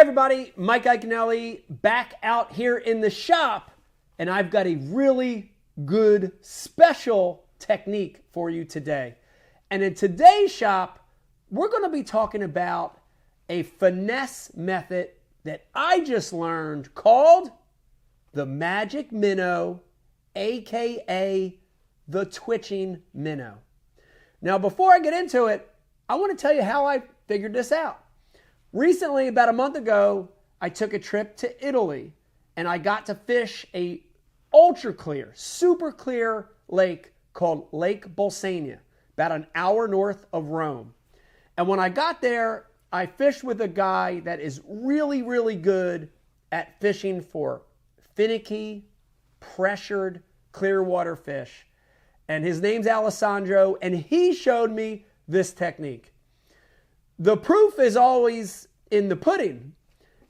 everybody, Mike Iaconelli back out here in the shop, and I've got a really good special technique for you today. And in today's shop, we're going to be talking about a finesse method that I just learned called the Magic Minnow, aka the twitching minnow. Now, before I get into it, I want to tell you how I figured this out. Recently, about a month ago, I took a trip to Italy and I got to fish a ultra clear, super clear lake called Lake Bolsena, about an hour north of Rome. And when I got there, I fished with a guy that is really, really good at fishing for finicky, pressured, clear water fish. And his name's Alessandro, and he showed me this technique. The proof is always in the pudding.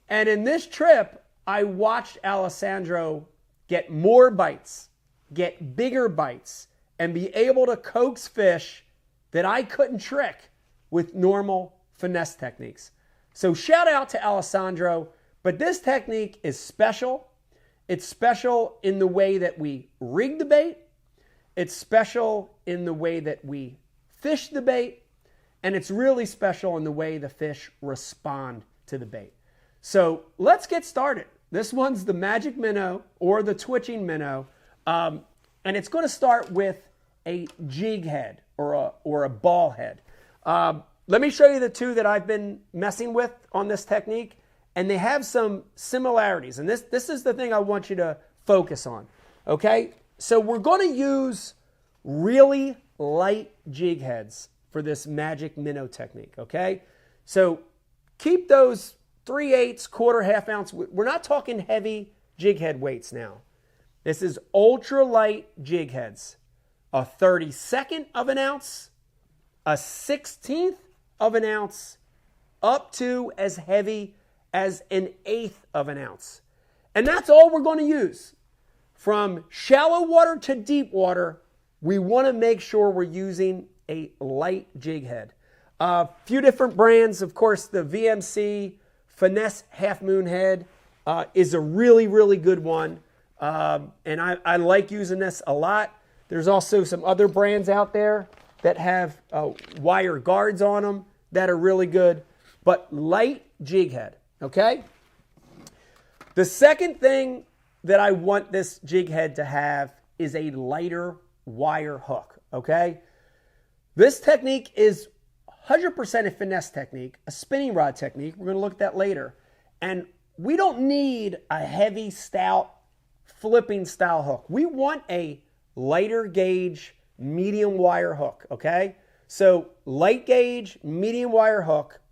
And in this trip, I watched Alessandro get more bites, get bigger bites, and be able to coax fish that I couldn't trick with normal finesse techniques. So shout out to Alessandro, but this technique is special. It's special in the way that we rig the bait. It's special in the way that we fish the bait. And it's really special in the way the fish respond to the bait. So let's get started. This one's the Magic Minnow or the twitching minnow. And it's going to start with a jig head or a ball head. Let me show you the two that I've been messing with on this technique. And they have some similarities. And this is the thing I want you to focus on. Okay? So we're going to use really light jig heads for this Magic Minnow technique, okay? So keep those 3/8, quarter, half ounce. We're not talking heavy jig head weights now. This is ultra light jig heads. A 32nd of an ounce, a 16th of an ounce, up to as heavy as an 1/8 of an ounce. And that's all we're going to use. From shallow water to deep water, we want to make sure we're using a light jig head. A few different brands. Of course, the VMC Finesse Half Moon Head is a really, really good one. And I like using this a lot. There's also some other brands out there that have wire guards on them that are really good. But light jig head, okay? The second thing that I want this jig head to have is a lighter wire hook, okay? This technique is 100% a finesse technique, a spinning rod technique. We're going to look at that later. And we don't need a heavy, stout, flipping style hook. We want a lighter gauge, medium wire hook, okay? So light gauge, medium wire hook.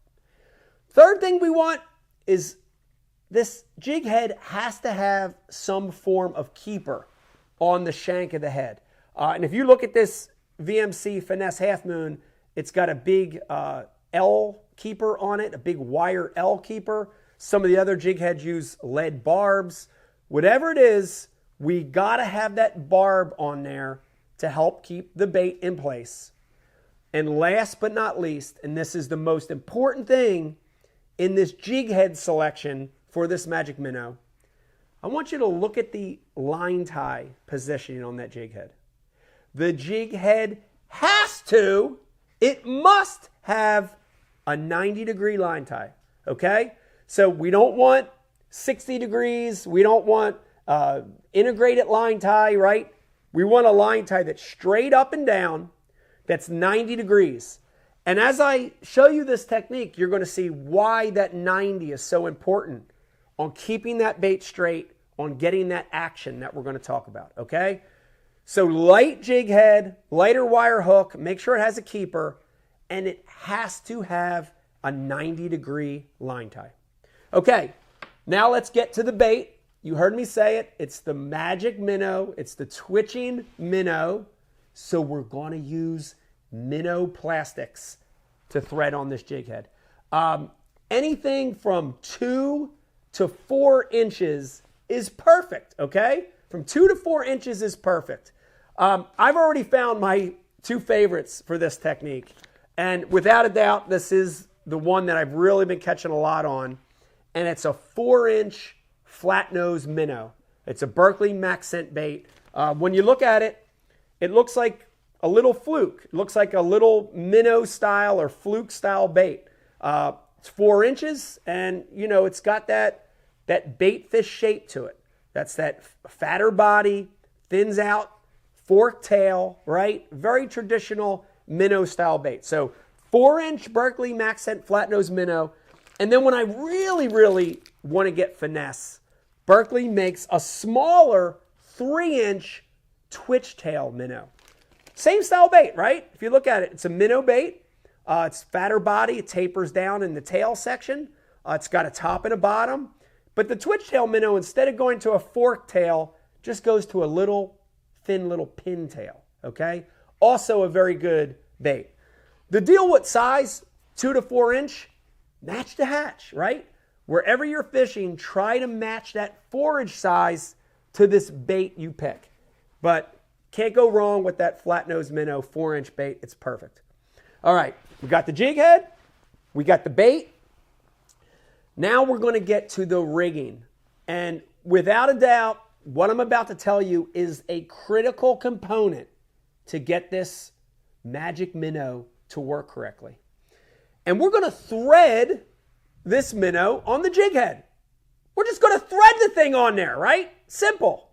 Third thing we want is this jig head has to have some form of keeper on the shank of the head. And if you look at this VMC Finesse Half Moon, it's got a big L keeper on it, a big wire L keeper. Some of the other jig heads use lead barbs. Whatever it is, we got to have that barb on there to help keep the bait in place. And last but not least, and this is the most important thing in this jig head selection for this Magic Minnow, I want you to look at the line tie positioning on that jig head. The jig head it must have a 90-degree line tie, okay? So we don't want 60 degrees. We don't want integrated line tie, right? We want a line tie that's straight up and down, that's 90 degrees. And as I show you this technique, you're going to see why that 90 is so important on keeping that bait straight, on getting that action that we're going to talk about, okay? So light jig head, lighter wire hook, make sure it has a keeper, and it has to have a 90-degree line tie. Okay, now let's get to the bait. You heard me say it. It's the Magic Minnow. It's the twitching minnow. So we're going to use minnow plastics to thread on this jig head. Anything from 2 to 4 inches is perfect, okay? From 2 to 4 inches is perfect. I've already found my two favorites for this technique. And without a doubt, this is the one that I've really been catching a lot on. and it's a 4-inch Flatnose minnow. It's a Berkley max scent bait. When you look at it, it looks like a little fluke. It looks like a little minnow style or fluke style bait. It's 4 inches, and it's got that baitfish shape to it. That's that fatter body, thins out, forked tail, right? Very traditional minnow style bait. So 4-inch Berkley max scent Flatnose minnow. And then when I really, really want to get finesse, Berkley makes a smaller 3-inch twitch tail minnow. Same style bait, right? If you look at it, it's a minnow bait. It's fatter body. It tapers down in the tail section. It's got a top and a bottom. But the twitch tail minnow, instead of going to a forked tail, just goes to a little, thin little pin tail, okay? Also a very good bait. The deal with size, 2 to 4 inch, match the hatch, right? Wherever you're fishing, try to match that 4-inch size to this bait you pick. But can't go wrong with that Flatnose minnow 4-inch bait. It's perfect. All right, we got the jig head, we got the bait. Now we're going to get to the rigging. And without a doubt, what I'm about to tell you is a critical component to get this Magic Minnow to work correctly. And we're going to thread this minnow on the jig head. We're just going to thread the thing on there, right? Simple.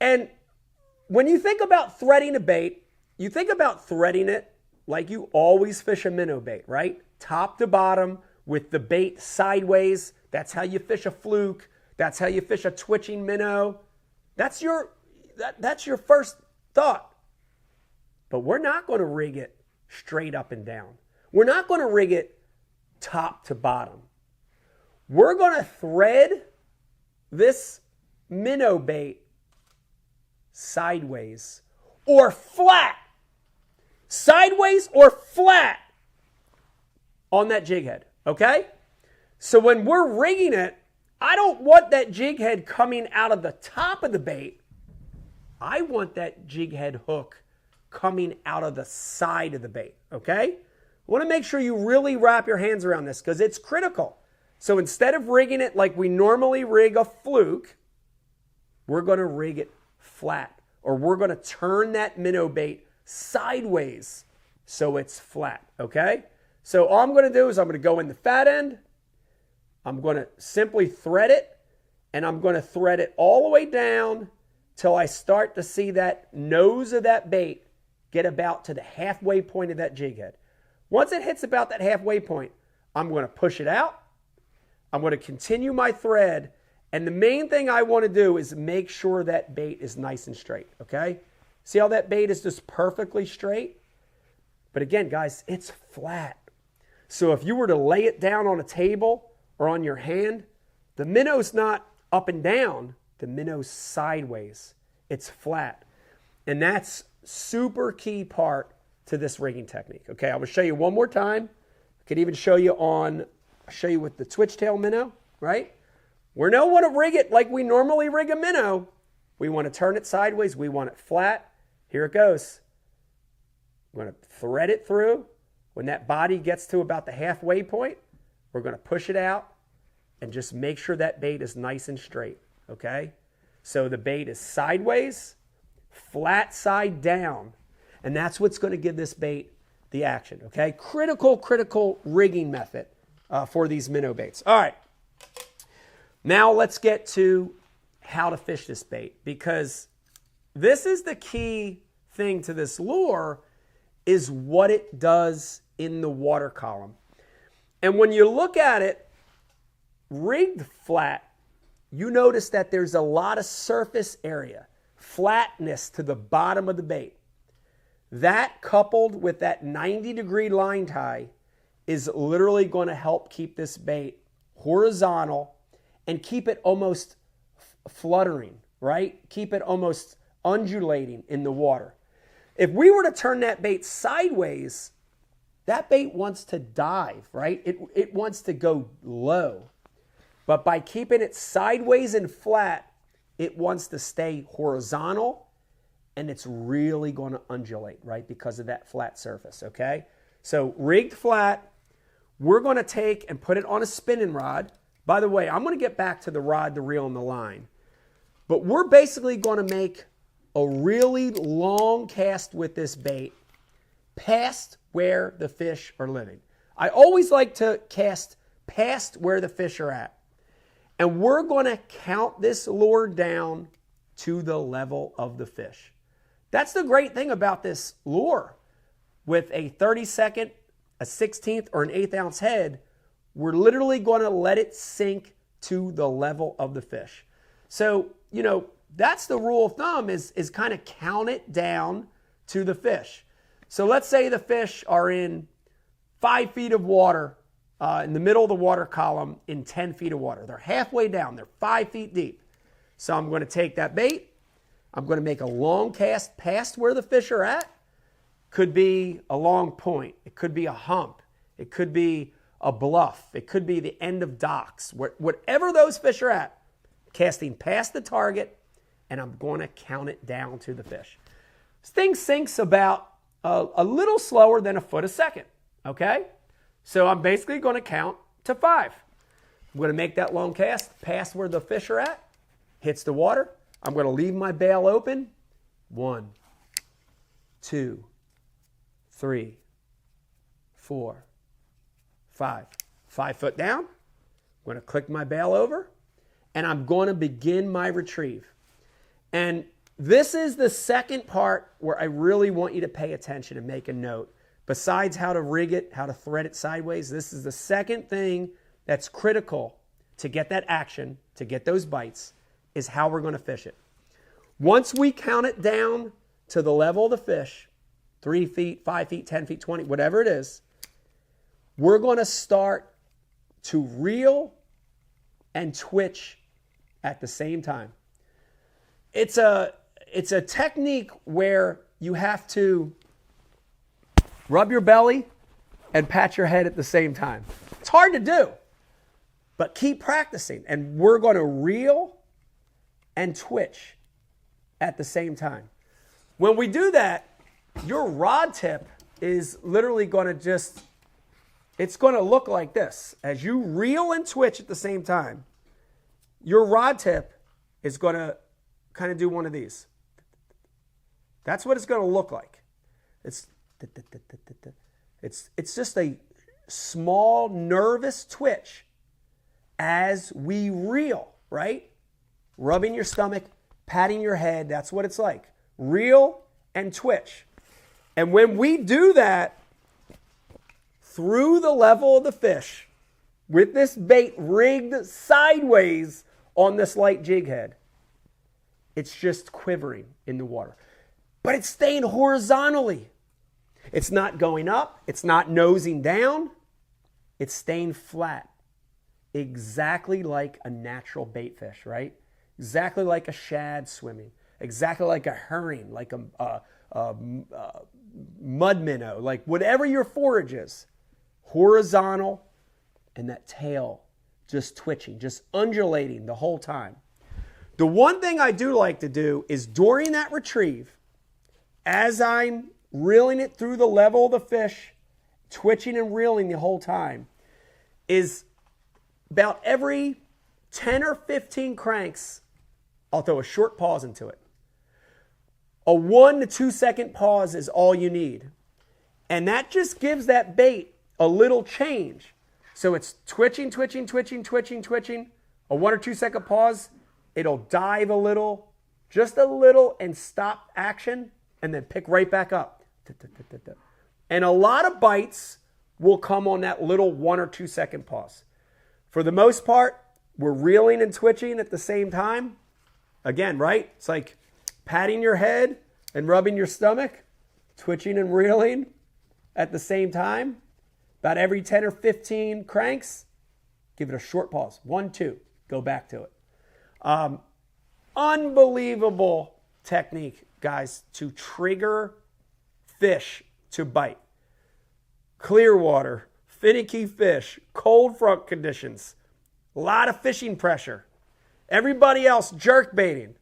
And when you think about threading a bait, you think about threading it like you always fish a minnow bait, right? Top to bottom with the bait sideways. That's how you fish a fluke. That's how you fish a twitching minnow. That's your first thought. But we're not going to rig it straight up and down. We're not going to rig it top to bottom. We're going to thread this minnow bait sideways or flat. Sideways or flat on that jig head, okay? So when we're rigging it, I don't want that jig head coming out of the top of the bait. I want that jig head hook coming out of the side of the bait, okay? I want to make sure you really wrap your hands around this because it's critical. So instead of rigging it like we normally rig a fluke, we're going to rig it flat, or we're going to turn that minnow bait sideways so it's flat, okay? So all I'm going to do is I'm going to go in the fat end. I'm going to simply thread it, and I'm going to thread it all the way down till I start to see that nose of that bait get about to the halfway point of that jig head. Once it hits about that halfway point, I'm going to push it out. I'm going to continue my thread, and the main thing I want to do is make sure that bait is nice and straight, okay? See how that bait is just perfectly straight? But again, guys, it's flat. So if you were to lay it down on a table or on your hand, the minnow's not up and down, the minnow's sideways. It's flat. And that's super key part to this rigging technique. Okay, I will show you one more time. I could even show you with the twitch tail minnow, right? We don't want to rig it like we normally rig a minnow. We want to turn it sideways. We want it flat. Here it goes. We're going to thread it through. When that body gets to about the halfway point, we're going to push it out and just make sure that bait is nice and straight, okay? So the bait is sideways, flat side down, and that's what's going to give this bait the action, okay? Critical rigging method for these minnow baits. All right, now let's get to how to fish this bait, because this is the key thing to this lure, is what it does in the water column. And when you look at it rigged flat, you notice that there's a lot of surface area, flatness to the bottom of the bait. That, coupled with that 90-degree line tie, is literally going to help keep this bait horizontal and keep it almost fluttering, right? Keep it almost undulating in the water. If we were to turn that bait sideways, that bait wants to dive, right? It wants to go low. But by keeping it sideways and flat, it wants to stay horizontal, and it's really going to undulate, right? Because of that flat surface, okay? So rigged flat, we're going to take and put it on a spinning rod. By the way, I'm going to get back to the rod, the reel, and the line. But we're basically going to make a really long cast with this bait past where the fish are living. I always like to cast past where the fish are at. And we're going to count this lure down to the level of the fish. That's the great thing about this lure. With a 32nd, a 16th, or an 1/8 ounce head, we're literally going to let it sink to the level of the fish. So, you know, that's the rule of thumb is kind of count it down to the fish. So let's say the fish are in 5 feet of water, in the middle of the water column in 10 feet of water. They're halfway down. They're 5 feet deep. So I'm going to take that bait. I'm going to make a long cast past where the fish are at. Could be a long point. It could be a hump. It could be a bluff. It could be the end of docks. Whatever those fish are at, casting past the target, and I'm going to count it down to the fish. This thing sinks about a little slower than a foot a second, okay? So I'm basically going to count to 5. I'm going to make that long cast past where the fish are at, hits the water. I'm going to leave my bail open. 1, 2, 3, 4, 5. 5 foot down. I'm going to click my bail over, and I'm going to begin my retrieve. And this is the second part where I really want you to pay attention and make a note. Besides how to rig it, how to thread it sideways, this is the second thing that's critical to get that action, to get those bites, is how we're going to fish it. Once we count it down to the level of the fish, 3 feet, 5 feet, 10 feet, 20, whatever it is, we're going to start to reel and twitch at the same time. It's a technique where you have to rub your belly and pat your head at the same time. It's hard to do, but keep practicing. And we're going to reel and twitch at the same time. When we do that, your rod tip is literally going to it's going to look like this. As you reel and twitch at the same time, your rod tip is going to kind of do one of these. That's what it's going to look like. It's just a small nervous twitch as we reel, right? Rubbing your stomach, patting your head, that's what it's like. Reel and twitch. And when we do that through the level of the fish with this bait rigged sideways on this light jig head, it's just quivering in the water. But it's staying horizontally. It's not going up. It's not nosing down. It's staying flat. Exactly like a natural bait fish, right? Exactly like a shad swimming. Exactly like a herring, like a mud minnow, like whatever your forage is. Horizontal, and that tail just twitching, just undulating the whole time. The one thing I do like to do is during that retrieve, as I'm reeling it through the level of the fish, twitching and reeling the whole time, is about every 10 or 15 cranks, I'll throw a short pause into it. A 1 to 2 second pause is all you need. And that just gives that bait a little change. So it's twitching, twitching, twitching, twitching, twitching. A 1 or 2 second pause. It'll dive a little, just a little, and stop action, and then pick right back up. And a lot of bites will come on that little 1 or 2 second pause. For the most part, we're reeling and twitching at the same time. Again, right? It's like patting your head and rubbing your stomach, twitching and reeling at the same time. About every 10 or 15 cranks, give it a short pause. 1, 2, go back to it. Unbelievable technique, guys, to trigger fish to bite. Clear water, finicky fish, cold front conditions, a lot of fishing pressure. Everybody else jerk baiting.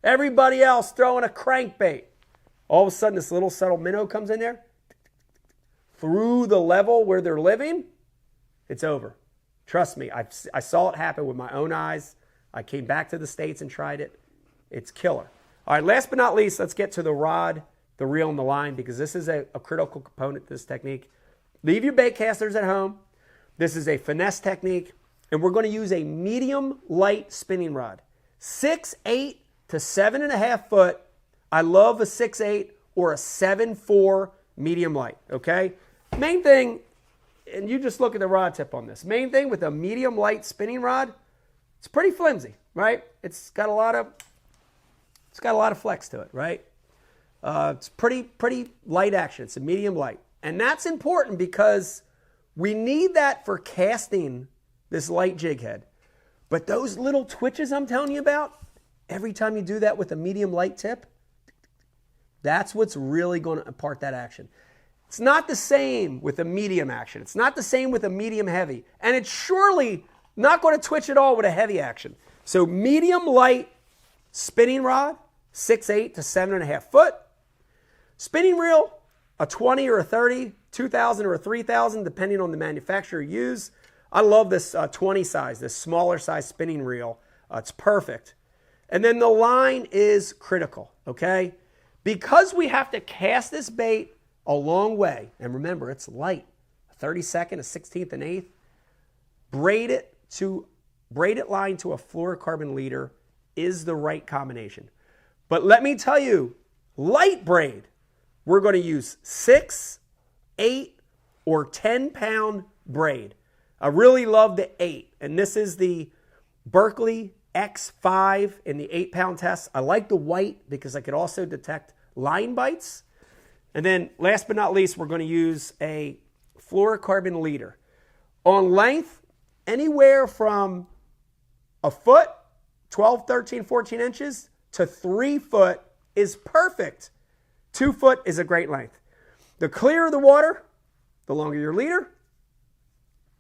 Everybody else throwing a crankbait. All of a sudden, this little subtle minnow comes in there. Through the level where they're living, it's over. Trust me, I saw it happen with my own eyes. I came back to the States and tried it. It's killer. All right, last but not least, let's get to the rod, the reel, and the line, because this is a critical component to this technique. Leave your bait casters at home. This is a finesse technique, and we're going to use a medium light spinning rod. 6'8" to 7.5 foot. I love a 6'8" or a 7'4" medium light, okay? Main thing, and you just look at the rod tip on this. Main thing with a medium light spinning rod, it's pretty flimsy, right? It's got a lot of flex to it, right? It's pretty light action. It's a medium light. And that's important because we need that for casting this light jig head. But those little twitches I'm telling you about, every time you do that with a medium light tip, that's what's really going to impart that action. It's not the same with a medium action. It's not the same with a medium heavy. And it's surely not going to twitch at all with a heavy action. So medium light spinning rod, 6'8" to 7.5 foot. Spinning reel, a 20 or a 30, 2,000 or a 3,000, depending on the manufacturer you use. I love this 20 size, this smaller size spinning reel. It's perfect. And then the line is critical, okay? Because we have to cast this bait a long way, and remember, it's light, a 32nd, a 16th, an 8th, braid it line to a fluorocarbon leader is the right combination. But let me tell you, light braid, we're going to use 6, 8, or 10-pound braid. I really love the 8, and this is the Berkley X5 in the 8-pound test. I like the white because I could also detect line bites. And then last but not least, we're going to use a fluorocarbon leader. On length, anywhere from a foot, 12, 13, 14 inches, to 3 foot is perfect. 2 foot is a great length. The clearer the water, the longer your leader.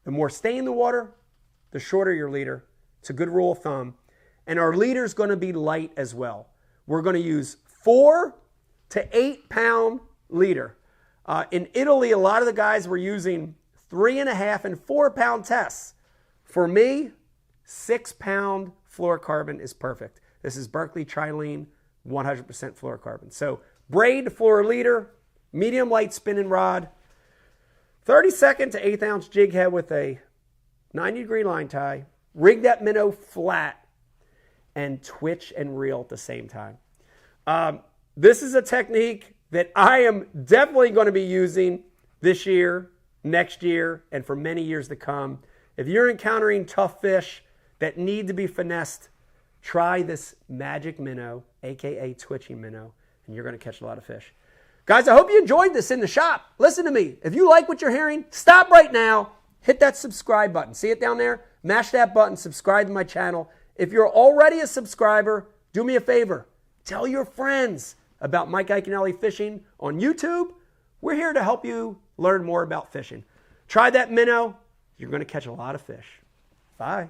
The more stay in the water, the shorter your leader. It's a good rule of thumb. And our leader is going to be light as well. We're going to use 4 to 8-pound leader. In Italy, a lot of the guys were using 3.5 and 4-pound tests. For me, 6-pound fluorocarbon is perfect. This is Berkley Trilene, 100% fluorocarbon. So braid fluoro leader, medium light spinning rod, 32nd to 8th ounce jig head with a 90-degree line tie, rig that minnow flat, and twitch and reel at the same time. This is a technique that I am definitely going to be using this year, next year, and for many years to come. If you're encountering tough fish that need to be finessed, try this Magic Minnow, aka twitching minnow, and you're going to catch a lot of fish. Guys, I hope you enjoyed this in the shop. Listen to me. If you like what you're hearing, stop right now. Hit that subscribe button. See it down there? Mash that button. Subscribe to my channel. If you're already a subscriber, do me a favor. Tell your friends about Mike Iaconelli Fishing on YouTube. We're here to help you learn more about fishing. Try that minnow. You're going to catch a lot of fish. Bye.